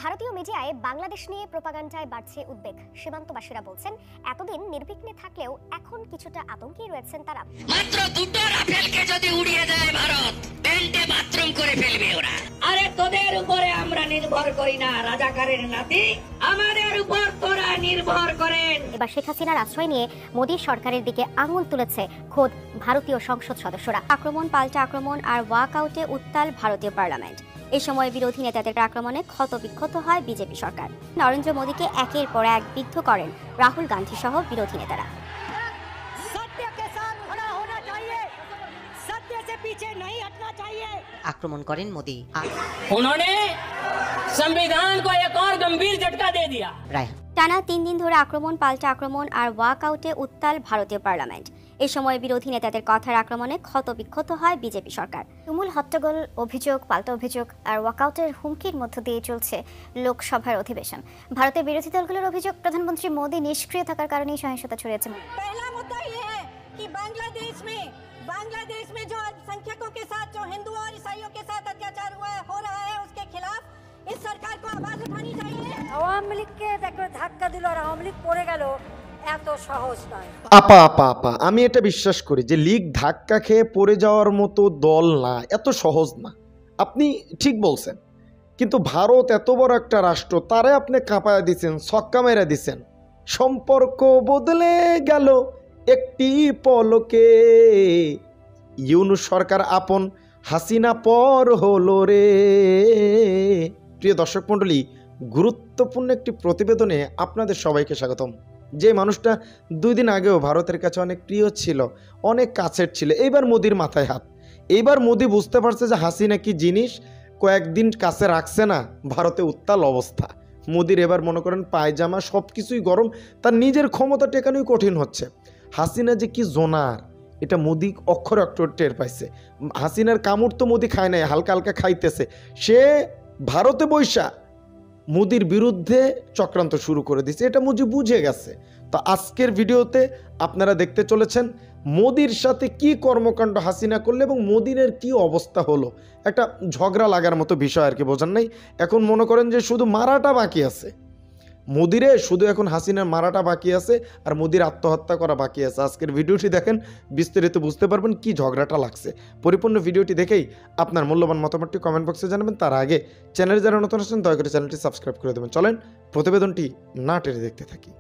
ভারতীয় মিডিয়ায় বাংলাদেশ নিয়ে প্রোপাগান্ডায় বাড়ছে উদ্বেগ। সীমান্তবাসীরা বলছেন এতদিন নির্বিঘ্নে থাকলেও এখন কিছুটা আতঙ্কেই রয়েছেন তারা। মাত্র দুটো রাফেলকে যদি উড়িয়ে দেয় ভারত, পেন্টে বাথরুম করে ফেলবে ওরা। আরে তোদের উপরে আমরা নির্ভর করি না, রাজাকারের নাতি, আমাদের উপর তোরা নির্ভর করেন। এবার শেখ হাসিনার আশ্রয় নিয়ে মোদী সরকারের দিকে আঙুল তুলেছে খোদ ভারতীয় সংসদ সদস্যরা। আক্রমণ পাল্টা আক্রমণ আর ওয়াকআউটে উত্তাল ভারতীয় পার্লামেন্ট। এই সময় বিরোধী নেতাদের আক্রমণে ক্ষতবিক্ষত হয় বিজেপি সরকার। নরেন্দ্র মোদীকে একের পর এক বিদ্ধ করেন রাহুল গান্ধী সহ বিরোধী নেতারা। আক্রমণ করেন মোদী। उन्होंने संविधान को एक और गंभीर झटका दे दिया। টানা 3 দিন ধরে আক্রমণ পাল্টা আক্রমণ আর ওয়াকআউটে উত্তাল ভারতীয় পার্লামেন্ট। এই সময় বিরোধী নেতাদের কথার আক্রমণে ক্ষতবিক্ষত হয় বিজেপি সরকার। তুমুল হট্টগোল, অভিযোগ পাল্টা অভিযোগ আর ওয়াকআউটের হুমকির মধ্য দিয়ে চলছে লোকসভার অধিবেশন। ভারতের বিরোধী দলগুলোর অভিযোগ, প্রধানমন্ত্রী মোদী নিষ্ক্রিয় থাকার কারণেই সহিংসতা ছড়িয়েছে। पहला मुद्दा ये है कि बांग्लादेश में जो अल्पसंख्यकों के साथ, जो हिंदू और ईसाइयों के साथ अत्याचार हो रहा है, उसके खिलाफ इस सरकार को आवाज उठानी चाहिए। আওয়ামী লীগকে দেখো ধাক্কা দিল আর আওয়ামী লীগ পড়ে গেল, এত সহজ নয়। আপা আমি এটা বিশ্বাস করি যে লীগ ধাক্কা খেয়ে পড়ে যাওয়ার মতো দল না, এত সহজ না। আপনি ঠিক বলছেন, কিন্তু ভারত এত বড় একটা রাষ্ট্র, তারে আপনি কাঁপায়া দিচ্ছেন, ছক্কা মেরা দিচ্ছেন। সম্পর্ক বদলে গেল একটি পলকে, ইউনূস সরকার আপন, হাসিনা পর হলো রে। প্রিয় দর্শক মণ্ডলী, গুরুত্বপূর্ণ একটি প্রতিবেদনে আপনাদের সবাইকে স্বাগতম। যে মানুষটা 2 দিন আগেও ভারতের কাছে অনেক প্রিয় ছিল, অনেক কাছের ছিল, এইবার মোদির মাথায় হাত। এইবার মোদি বুঝতে পারছে যে হাসিনা কি জিনিস, কয়েকদিন কাছে রাখছে না, ভারতে উত্তাল অবস্থা। মোদির এবার মনে করেন পায়জামা সব কিছুই গরম, তার নিজের ক্ষমতা টেকানোই কঠিন হচ্ছে। হাসিনা যে কি জোনার, এটা মোদি অক্ষরে অক্ষর টের পাইছে। হাসিনার কামড় তো মোদি খায় নাই, হালকা হালকা খাইতেছে। সে ভারতে বৈশা মোদির বিরুদ্ধে চক্রান্ত শুরু করে দিয়েছে, এটা মোদি বুঝে গেছে। তো আজকের ভিডিওতে আপনারা দেখতে চলেছেন মোদির সাথে কি কর্মকাণ্ড হাসিনা করলে এবং মোদির কি অবস্থা হলো। একটা ঝগড়া লাগার মতো বিষয় আর কি, বোঝেন নাই? এখন মনে করেন যে শুধু মারাটা বাকি আছে মোদিরে, শুধু এখন হাসিনার মারাটা বাকি আছে আর মোদির আত্মহত্যা করা বাকি আছে। আজকের ভিডিওটি দেখেন, বিস্তারিত বুঝতে পারবেন কি ঝগড়াটা লাগছে। পরিপূর্ণ ভিডিওটি দেখেই আপনার মূল্যবান মতামতটি কমেন্ট বক্সে জানাবেন। তার আগে চ্যানেলে যারা নতুন আসেন দয়া করে চ্যানেলটি সাবস্ক্রাইব করে দেবেন। চলেন প্রতিবেদনটি না টেনে দেখতে থাকি।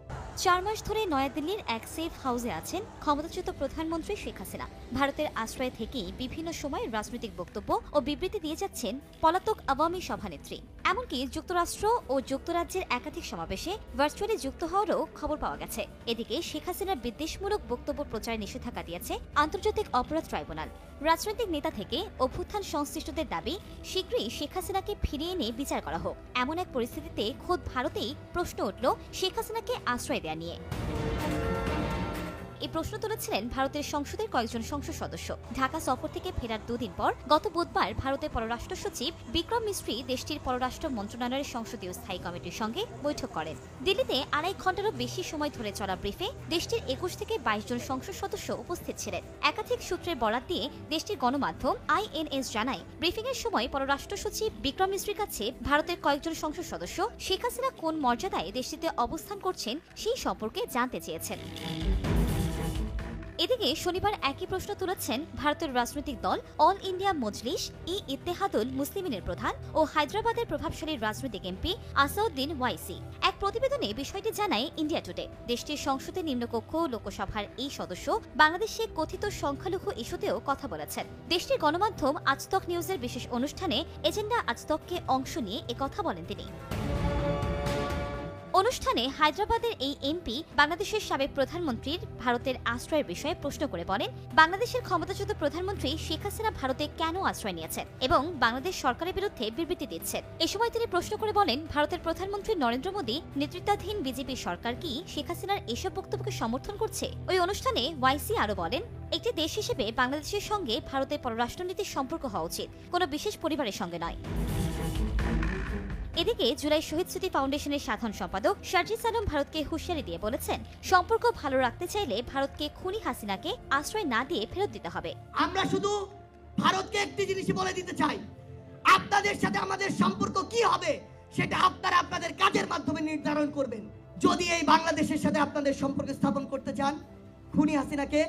4 মাস ধরে নয়াদিল্লির এক সেফ হাউসে আছেন ক্ষমতাচ্যুত প্রধানমন্ত্রী শেখ হাসিনা। ভারতের আশ্রয় থেকেই বিভিন্ন সময় রাজনৈতিক বক্তব্য ও বিবৃতি দিয়ে যাচ্ছেন পলাতক আওয়ামী সভানেত্রী। এমনকি যুক্তরাষ্ট্র ও যুক্তরাজ্যের একাধিক সমাবেশে ভার্চুয়ালি যুক্ত হওয়ারও খবর পাওয়া গেছে। এদিকে শেখ হাসিনার বিদ্বেষমূলক বক্তব্য প্রচারে নিষেধাজ্ঞা দিয়েছে আন্তর্জাতিক অপরাধ ট্রাইব্যুনাল। রাজনৈতিক নেতা থেকে অভ্যুত্থান সংশ্লিষ্টদের দাবি শীঘ্রই শেখ হাসিনাকে ফিরিয়ে এনে বিচার করা হোক। এমন এক পরিস্থিতিতে খোদ ভারতেই প্রশ্ন উঠল শেখ হাসিনাকে আশ্রয় দেয়া নিয়ে। এই প্রশ্ন তুলেছিলেন ভারতের সংসদের কয়েকজন সংসদ সদস্য। ঢাকা সফর থেকে ফেরার 2 দিন পর গত বুধবার ভারতের পররাষ্ট্র সচিব বিক্রম মিস্ত্রি দেশটির পররাষ্ট্র মন্ত্রণালয়ের সংসদীয় স্থায়ী কমিটির সঙ্গে বৈঠক করেন। দিল্লিতে 2.5 ঘন্টারও বেশি সময় ধরে চলা ব্রিফে দেশটির 21 থেকে 22 জন সংসদ সদস্য উপস্থিত ছিলেন। একাধিক সূত্রের বরাত দিয়ে দেশটির গণমাধ্যম INS জানায়, ব্রিফিংয়ের সময় পররাষ্ট্র সচিব বিক্রম মিস্ত্রির কাছে ভারতের কয়েকজন সংসদ সদস্য শেখ হাসিনা কোন মর্যাদায় দেশটিতে অবস্থান করছেন সেই সম্পর্কে জানতে চেয়েছেন। এদিকে শনিবার একই প্রশ্ন তুলেছেন ভারতের রাজনৈতিক দল অল ইন্ডিয়া মজলিস ই ইত্তেহাদুল মুসলিমিনের প্রধান ও হায়দ্রাবাদের প্রভাবশালী রাজনৈতিক এমপি আসাউদ্দিন ওয়াইসি। এক প্রতিবেদনে বিষয়টি জানায় ইন্ডিয়া টুডে। দেশটির সংসদের নিম্নকক্ষ লোকসভার এই সদস্য বাংলাদেশে কথিত সংখ্যালঘু ইস্যুতেও কথা বলেছেন। দেশটির গণমাধ্যম আজতক নিউজের বিশেষ অনুষ্ঠানে এজেন্ডা আজতককে অংশ নিয়ে একথা বলেন তিনি। অনুষ্ঠানে হায়দ্রাবাদের এই এমপি বাংলাদেশের সাবেক প্রধানমন্ত্রীর ভারতের আশ্রয়ের বিষয়ে প্রশ্ন করে বলেন, বাংলাদেশের ক্ষমতাচ্যুত প্রধানমন্ত্রী শেখ হাসিনা ভারতে কেন আশ্রয় নিয়েছেন এবং বাংলাদেশ সরকারের বিরুদ্ধে বিবৃতি দিচ্ছেন। এ সময় তিনি প্রশ্ন করে বলেন, ভারতের প্রধানমন্ত্রী নরেন্দ্র মোদী নেতৃত্বাধীন বিজেপি সরকার কি শেখ হাসিনার এসব বক্তব্যকে সমর্থন করছে? ওই অনুষ্ঠানে ওয়াইসি আরো বলেন, একটি দেশ হিসেবে বাংলাদেশের সঙ্গে ভারতের পররাষ্ট্রনীতির সম্পর্ক হওয়া উচিত, কোনো বিশেষ পরিবারের সঙ্গে নয়। এদিকে জুলাই শহীদ স্মৃতি ফাউন্ডেশনের সাধারণ সম্পাদক শারজিস আলম ভারতকে হুঁশিয়ারি দিয়ে বলেছেন, সম্পর্ক ভালো রাখতে চাইলে ভারতকে খুনি হাসিনাকে আশ্রয় না দিয়ে ফেরত দিতে হবে। আমরা শুধু ভারতকে একটি জিনিস বলে দিতে চাই, আপনাদের সাথে আমাদের সম্পর্ক কি হবে সেটা আপনারা আপনাদের কাজের মাধ্যমে নির্ধারণ করবেন। যদি এই বাংলাদেশের সাথে আপনাদের সম্পর্ক স্থাপন করতে চান, খুনি হাসিনাকে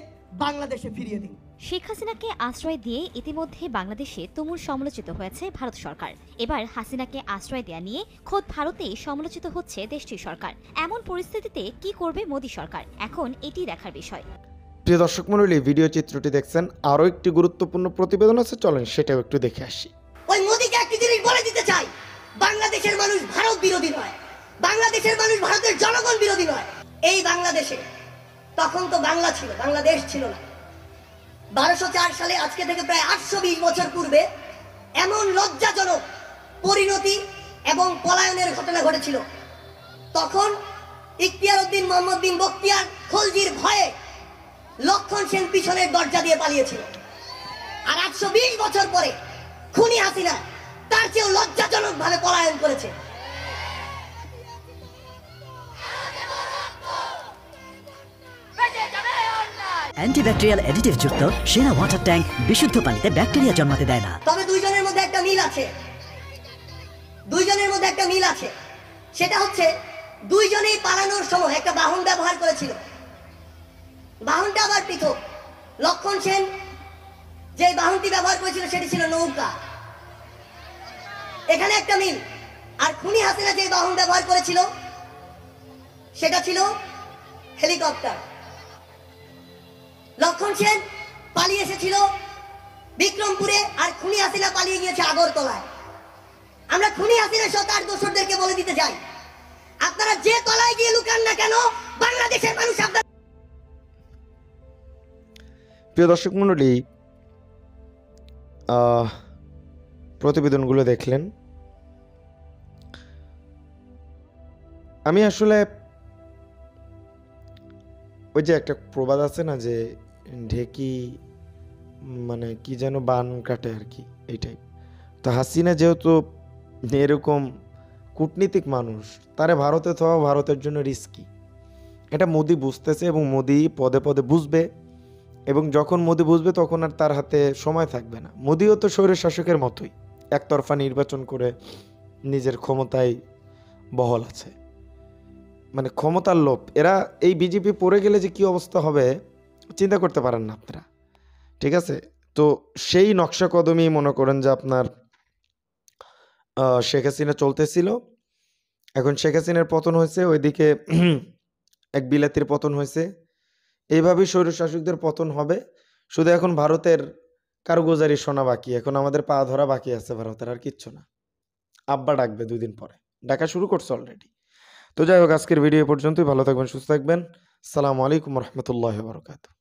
বাংলাদেশে ফিরিয়ে দিন। শেখ হাসিনাকে আশ্রয় দিয়ে ইতিমধ্যে বাংলাদেশে তুমুল সমালোচিত হয়েছে ভারত সরকার। এবার হাসিনাকে আশ্রয় দেয়া নিয়ে খোদ ভারতেই সমালোচিত হচ্ছে দেশটির সরকার। এমন পরিস্থিতিতে কি করবে মোদী সরকার, এখন এটি দেখার বিষয়। প্রিয় দর্শক মণ্ডলী, ভিডিও চিত্রটি দেখছেন, আরও একটি গুরুত্বপূর্ণ প্রতিবেদন আছে, চলেন সেটাও একটু দেখে আসি। ওই মোদিকে একটি জিনিস বলে দিতে চাই, বাংলাদেশের মানুষ ভারত বিরোধী নয়, বাংলাদেশের মানুষ ভারতের জনগণ বিরোধী নয়। এই বাংলাদেশে তখন তো বাংলা ছিল, বাংলাদেশ ছিল না। 1204 সালে, আজকে থেকে প্রায় 820 বছর পূর্বে এমন লজ্জাজনক পরিণতি এবং পলায়নের ঘটনা ঘটেছিল। তখন ইখতিয়ার উদ্দিন মোহাম্মদ বিন বখতিয়ার খলজির ভয়ে লক্ষণ সেন পিছনের দরজা দিয়ে পালিয়েছিল। আর 820 বছর পরে খুনি হাসিনা তার চেয়েও লজ্জাজনক ভাবে পলায়ন করেছে। অ্যান্টিব্যাকটেরিয়াল অ্যাডিটিভ যুক্ত সেরা ওয়াটার ট্যাঙ্ক বিশুদ্ধ পানিতে ব্যাকটেরিয়া জন্মাতে দেয় না। তবে দুইজনের মধ্যে একটা মিল আছে, দুইজনের মধ্যে একটা মিল আছে। সেটা হচ্ছে দুইজনেই পালানোর সময় একটা বাহন ব্যবহার করেছিল। বাহনটা আবার পৃথক। লক্ষণ সেন যে বাহনটি ব্যবহার করেছিল সেটি ছিল নৌকা, এখানে একটা মিল। আর খুনি হাসিনা যে বাহন ব্যবহার করেছিল সেটা ছিল হেলিকপ্টার। লক্ষণ সেন পালিয়ে এসেছিল বিক্রমপুরে, আর খুনি হাসিনা পালিয়ে গিয়েছে আগরতলায়। আমরা খুনি হাসিনা সহ তার দোসরদেরকে বলে দিতে চাই, আপনারা যে তলায় গিয়ে লুকান না কেন, বাংলাদেশের মানুষ আপনার। প্রিয় দর্শক মণ্ডলী, প্রতিবেদনগুলো দেখলেন। আমি আসলে ওই যে একটা প্রবাদ আছে না, যে ঢেকি মানে কি যেন বান কাটে আর কি, এইটাই। তো হাসিনা যেহেতু এরকম কূটনীতিক মানুষ, তারে ভারতে থাকা ভারতের জন্য রিস্কি, এটা মোদি বুঝতেছে এবং মোদি পদে পদে বুঝবে। এবং যখন মোদি বুঝবে তখন আর তার হাতে সময় থাকবে না। মোদিও তো স্বৈর শাসকের মতোই একতরফা নির্বাচন করে নিজের ক্ষমতায় বহাল আছে, মানে ক্ষমতার লোভ। এরা এই বিজেপি পড়ে গেলে যে কি অবস্থা হবে চিন্তা করতে পারেন না আপনারা, ঠিক আছে? তো সেই নকশা কদমই মনে করেন যে আপনার শেখ হাসিনা চলতেছিল। এখন শেখ হাসিনার পতন হয়েছে, ওইদিকে এক বিলাতির পতন হয়েছে, এইভাবেই স্বৈরশাসকদের পতন হবে। শুধু এখন ভারতের কারুগোজারি শোনা বাকি, এখন আমাদের পা ধরা বাকি আছে ভারতের, আর কিচ্ছু না। আব্বা ডাকবে 2 দিন পরে, ডাকা শুরু করছে অলরেডি। তো যাই হোক, আজকের ভিডিও পর্যন্তই। ভালো থাকবেন, সুস্থ থাকবেন। আসসালামু আলাইকুম রহমতুল্লাহ বারকাতুহু।